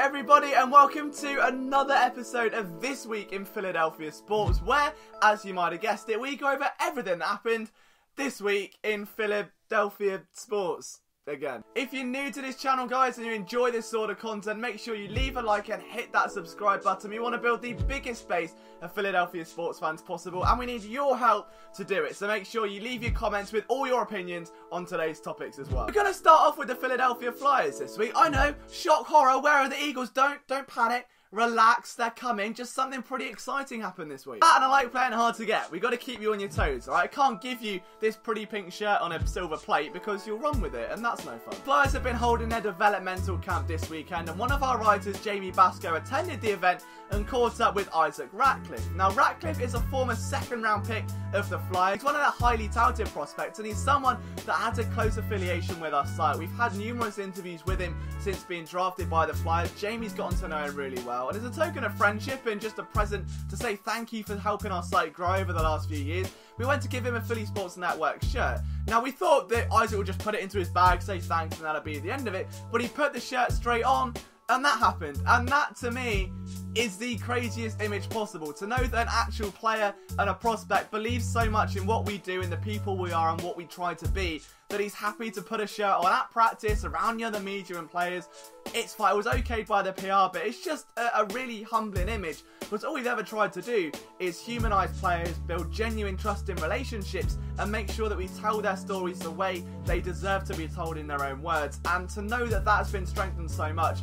everybody, and welcome to another episode of This Week in Philadelphia Sports, where, as you might have guessed it, we go over everything that happened this week in Philadelphia sports again. If you're new to this channel, guys, and you enjoy this sort of content, make sure you leave a like and hit that subscribe button. We want to build the biggest base of Philadelphia sports fans possible, and we need your help to do it. So make sure you leave your comments with all your opinions on today's topics as well. We're going to start off with the Philadelphia Flyers this week. I know, shock, horror, where are the Eagles? Don't panic. Relax, they're coming. Just something pretty exciting happened this week. And I like playing hard to get. We've got to keep you on your toes, alright? I can't give you this pretty pink shirt on a silver plate because you'll run with it, and that's no fun. Flyers have been holding their developmental camp this weekend, and one of our writers, Jamie Basco, attended the event and caught up with Isaac Ratcliffe. Now, Ratcliffe is a former second-round pick of the Flyers. He's one of the highly touted prospects, and he's someone that has a close affiliation with our site. We've had numerous interviews with him since being drafted by the Flyers. Jamie's gotten to know him really well. And as a token of friendship and just a present to say thank you for helping our site grow over the last few years, we went to give him a Philly Sports Network shirt. Now, we thought that Isaac would just put it into his bag, say thanks, and that'll be the end of it. But he put the shirt straight on, and that happened. And that, to me, is the craziest image possible. To know that an actual player and a prospect believes so much in what we do and the people we are and what we try to be, that he's happy to put a shirt on at practice around the other media and players. It's fine. It was okayed by the PR, but it's just a really humbling image, because all we've ever tried to do is humanise players, build genuine trust in relationships, and make sure that we tell their stories the way they deserve to be told in their own words. And to know that that's been strengthened so much,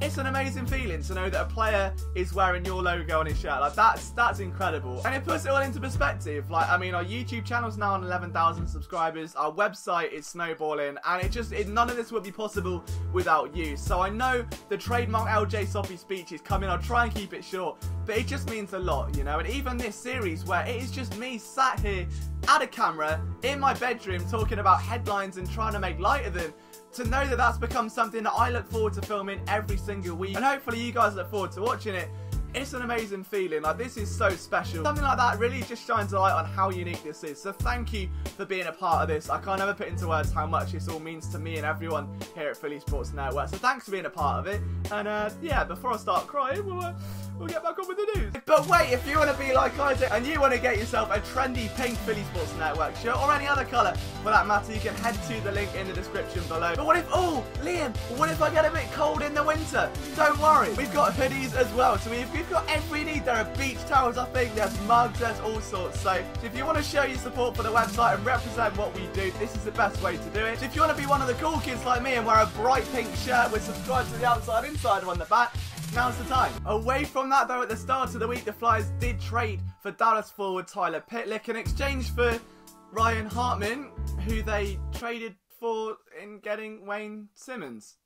it's an amazing feeling to know that a player is wearing your logo on his shirt. Like, that's incredible. And it puts it all into perspective. Like, I mean, our YouTube channel's now on 11,000 subscribers. Our website is snowballing. And none of this would be possible without you. So I know the trademark LJ Soppy speech is coming. I'll try and keep it short. But it just means a lot, you know. And even this series where it is just me sat here at a camera in my bedroom talking about headlines and trying to make light of them, to know that that's become something that I look forward to filming every single week, and hopefully you guys look forward to watching it, it's an amazing feeling. Like, this is so special. Something like that really just shines a light on how unique this is. So thank you for being a part of this. I can't ever put into words how much this all means to me and everyone here at Philly Sports Network. So thanks for being a part of it. And yeah, before I start crying, we'll get back on with the news. But wait, if you want to be like Isaac and you want to get yourself a trendy pink Philly Sports Network shirt, or any other colour for that matter, you can head to the link in the description below. But what if, oh, Liam, what if I get a bit cold in the winter? Don't worry, we've got hoodies as well. So we've got every need. There are beach towels, I think, there's mugs, there's all sorts. So if you want to show your support for the website and represent what we do, this is the best way to do it. So if you want to be one of the cool kids like me and wear a bright pink shirt with subscribe to the outside, inside on the back, now's the time. Away from that, though, at the start of the week, the Flyers did trade for Dallas forward Tyler Pitlick in exchange for Ryan Hartman, who they traded for in getting Wayne Simmons.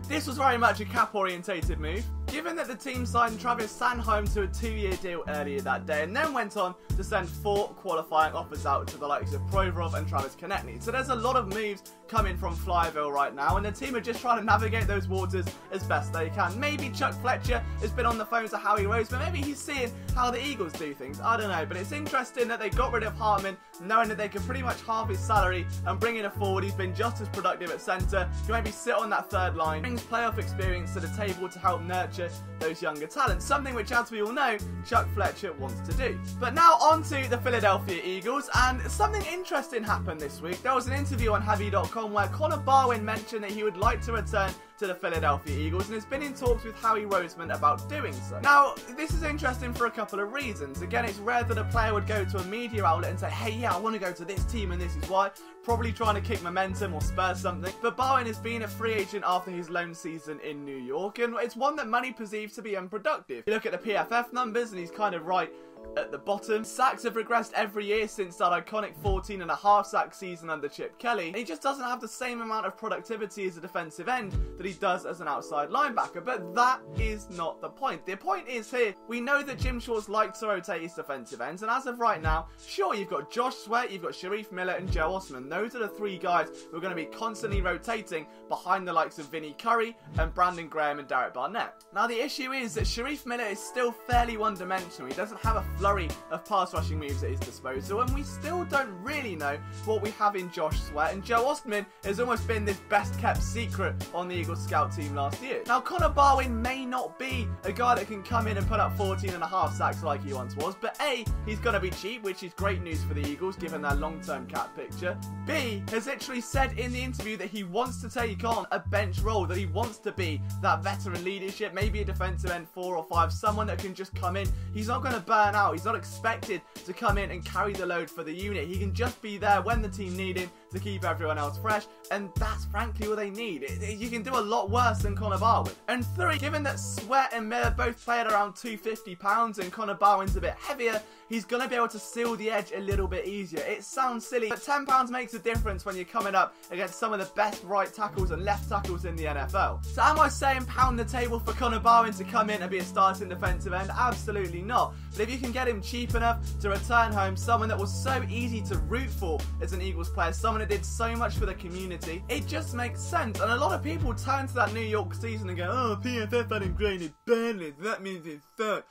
This was very much a cap-orientated move, given that the team signed Travis Sanheim to a 2-year deal earlier that day, and then went on to send 4 qualifying offers out to the likes of Provorov and Travis Konechny. So there's a lot of moves coming from Flyerville right now, and the team are just trying to navigate those waters as best they can. Maybe Chuck Fletcher has been on the phone to Howie Rose, but maybe he's seeing how the Eagles do things. I don't know, but it's interesting that they got rid of Hartman, knowing that they could pretty much halve his salary and bring in a forward who's been just as productive at centre, who maybe sit on that third line, brings playoff experience to the table to help nurture those younger talents, something which, as we all know, Chuck Fletcher wants to do. But now on to the Philadelphia Eagles, and something interesting happened this week. There was an interview on Heavy.com where Connor Barwin mentioned that he would like to return to the Philadelphia Eagles and has been in talks with Howie Roseman about doing so. Now, this is interesting for a couple of reasons. Again, it's rare that a player would go to a media outlet and say, hey, yeah, I want to go to this team and this is why. Probably trying to kick momentum or spur something. But Barwin has been a free agent after his loan season in New York, and it's one that many perceive to be unproductive. You look at the PFF numbers and he's kind of right at the bottom. Sacks have regressed every year since that iconic 14.5 sack season under Chip Kelly. And he just doesn't have the same amount of productivity as a defensive end that he does as an outside linebacker. But that is not the point. The point is here, we know that Jim Schwartz likes to rotate his defensive ends, and as of right now, sure, you've got Josh Sweat, you've got Sharif Miller and Joe Osman. Those are the 3 guys who are going to be constantly rotating behind the likes of Vinnie Curry and Brandon Graham and Derek Barnett. Now, the issue is that Sharif Miller is still fairly one-dimensional. He doesn't have a flurry of pass rushing moves at his disposal, and we still don't really know what we have in Josh Sweat, and Joe Ostman has almost been this best kept secret on the Eagles scout team last year. Now, Connor Barwin may not be a guy that can come in and put up 14.5 sacks like he once was, but A, he's going to be cheap, which is great news for the Eagles given their long-term cap picture. B, has literally said in the interview that he wants to take on a bench role, that he wants to be that veteran leadership, maybe a defensive end 4 or 5, someone that can just come in. He's not going to burn out. He's not expected to come in and carry the load for the unit. He can just be there when the team need him to keep everyone else fresh, and that's frankly what they need. You can do a lot worse than Connor Barwin. And 3, given that Sweat and Miller both play at around 250 pounds and Connor Barwin's a bit heavier, he's going to be able to seal the edge a little bit easier. It sounds silly, but £10 makes a difference when you're coming up against some of the best right tackles and left tackles in the NFL. So am I saying pound the table for Connor Barwin to come in and be a starting defensive end? Absolutely not. But if you can get him cheap enough to return home, someone that was so easy to root for as an Eagles player, someone that did so much for the community, it just makes sense. And a lot of people turn to that New York season and go, oh, PFF had him graded badly, that means it's third.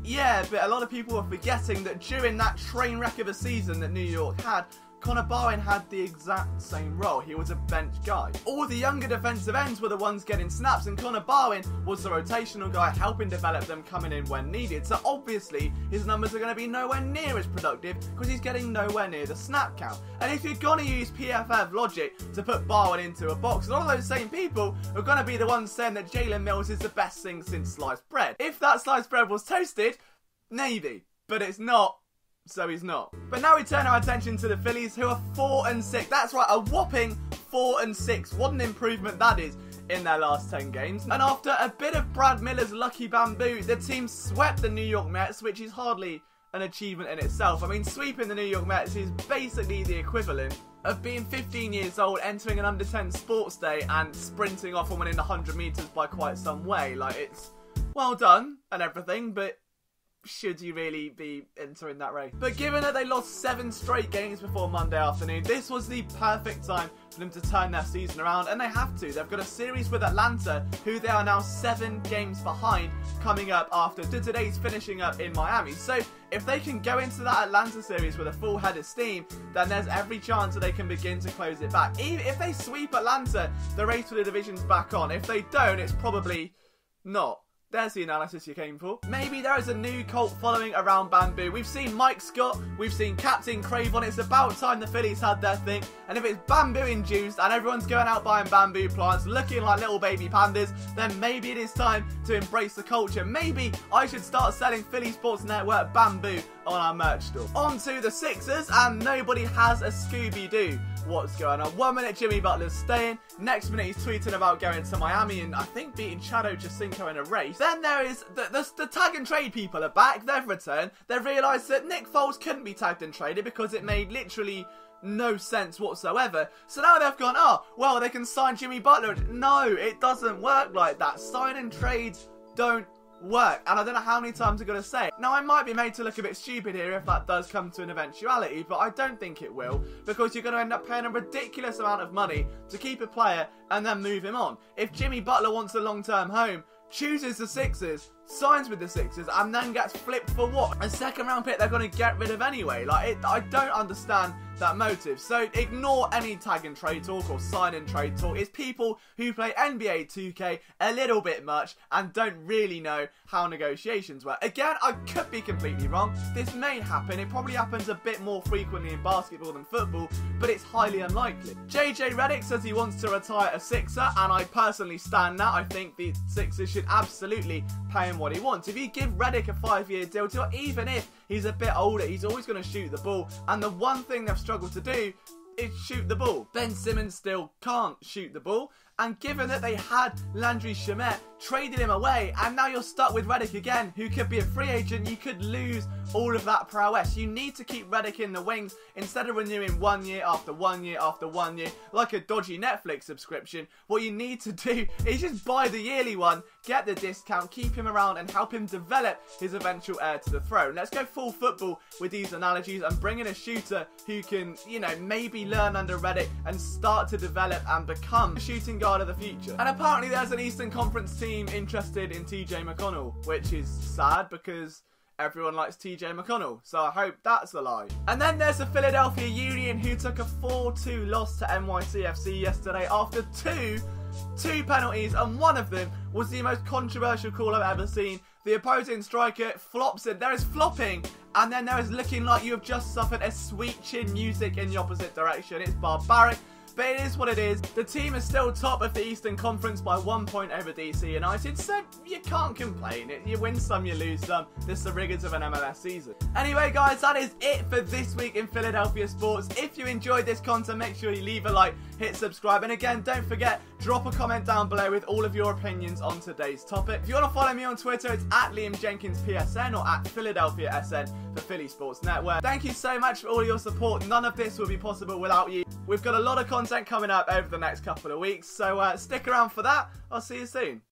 Yeah, but a lot of people are forgetting that during that train wreck of a season that New York had, Connor Barwin had the exact same role. He was a bench guy. All the younger defensive ends were the ones getting snaps, and Connor Barwin was the rotational guy helping develop them, coming in when needed. So obviously his numbers are going to be nowhere near as productive because he's getting nowhere near the snap count. And if you're going to use PFF logic to put Barwin into a box, a lot of those same people are going to be the ones saying that Jalen Mills is the best thing since sliced bread. If that sliced bread was toasted, maybe, but it's not. So he's not. But now we turn our attention to the Phillies, who are 4-6. That's right, a whopping 4-6. What an improvement that is in their last 10 games. And after a bit of Brad Miller's lucky bamboo, the team swept the New York Mets, which is hardly an achievement in itself. I mean, sweeping the New York Mets is basically the equivalent of being 15 years old, entering an under 10 sports day and sprinting off and winning 100 metres by quite some way. Like, it's well done and everything, but should you really be entering that race? But given that they lost 7 straight games before Monday afternoon, this was the perfect time for them to turn their season around, and they have to. They've got a series with Atlanta, who they are now 7 games behind, coming up after today's finishing up in Miami. So if they can go into that Atlanta series with a full head of steam, then there's every chance that they can begin to close it back. Even if they sweep Atlanta, the race for the division's back on. If they don't, it's probably not. There's the analysis you came for. Maybe there is a new cult following around bamboo. We've seen Mike Scott, we've seen Captain Cravon. It's about time the Phillies had their thing. And if it's bamboo-induced and everyone's going out buying bamboo plants, looking like little baby pandas, then maybe it is time to embrace the culture. Maybe I should start selling Philly Sports Network bamboo on our merch store. On to the Sixers, and nobody has a Scooby-Doo. What's going on? 1 minute Jimmy Butler's staying, next minute he's tweeting about going to Miami and I think beating Chado Jacinco in a race. Then there is the tag and trade people are back, they've returned, they've realised that Nick Foles couldn't be tagged and traded because it made literally no sense whatsoever. So now they've gone, oh, well, they can sign Jimmy Butler. No, it doesn't work like that. Sign and trades don't work, and I don't know how many times I'm going to say it. Now, I might be made to look a bit stupid here if that does come to an eventuality, but I don't think it will, because you're going to end up paying a ridiculous amount of money to keep a player and then move him on. If Jimmy Butler wants a long-term home, chooses the Sixers, signs with the Sixers, and then gets flipped for what? A second-round pick they're going to get rid of anyway. Like, I don't understand that motive. So ignore any tag and trade talk or sign and trade talk. It's people who play NBA 2K a little bit much and don't really know how negotiations work. Again, I could be completely wrong. This may happen. It probably happens a bit more frequently in basketball than football, but it's highly unlikely. JJ Redick says he wants to retire a Sixer, and I personally stand that. I think the Sixers should absolutely pay him what he wants. If you give Redick a 5-year deal, or even if he's a bit older, he's always going to shoot the ball, and the one thing they've struggled to do is shoot the ball. Ben Simmons still can't shoot the ball, and given that they had Landry Shamet, traded him away, and now you're stuck with Redick again, who could be a free agent, you could lose all of that prowess. You need to keep Redick in the wings instead of renewing 1 year after 1 year after 1 year like a dodgy Netflix subscription. What you need to do is just buy the yearly one, get the discount, keep him around and help him develop his eventual heir to the throne. Let's go full football with these analogies and bring in a shooter who can, you know, maybe learn under Redick and start to develop and become a shooting guard of the future. And apparently there's an Eastern Conference team interested in TJ McConnell, which is sad because everyone likes TJ McConnell, so I hope that's a lie. And then there's the Philadelphia Union, who took a 4-2 loss to NYCFC yesterday after two penalties, and one of them was the most controversial call I've ever seen. The opposing striker flops it. There is flopping, and then there is looking like you have just suffered a sweet chin music in the opposite direction. It's barbaric, but it is what it is. The team is still top of the Eastern Conference by 1 point over DC United, so you can't complain. You win some, you lose some. This is the rigours of an MLS season. Anyway, guys, that is it for this week in Philadelphia sports. If you enjoyed this content, make sure you leave a like, hit subscribe, and again, don't forget, drop a comment down below with all of your opinions on today's topic. If you want to follow me on Twitter, it's at Liam Jenkins PSN or at Philadelphia SN for Philly Sports Network. Thank you so much for all your support. None of this would be possible without you. We've got a lot of content coming up over the next couple of weeks, so stick around for that. I'll see you soon.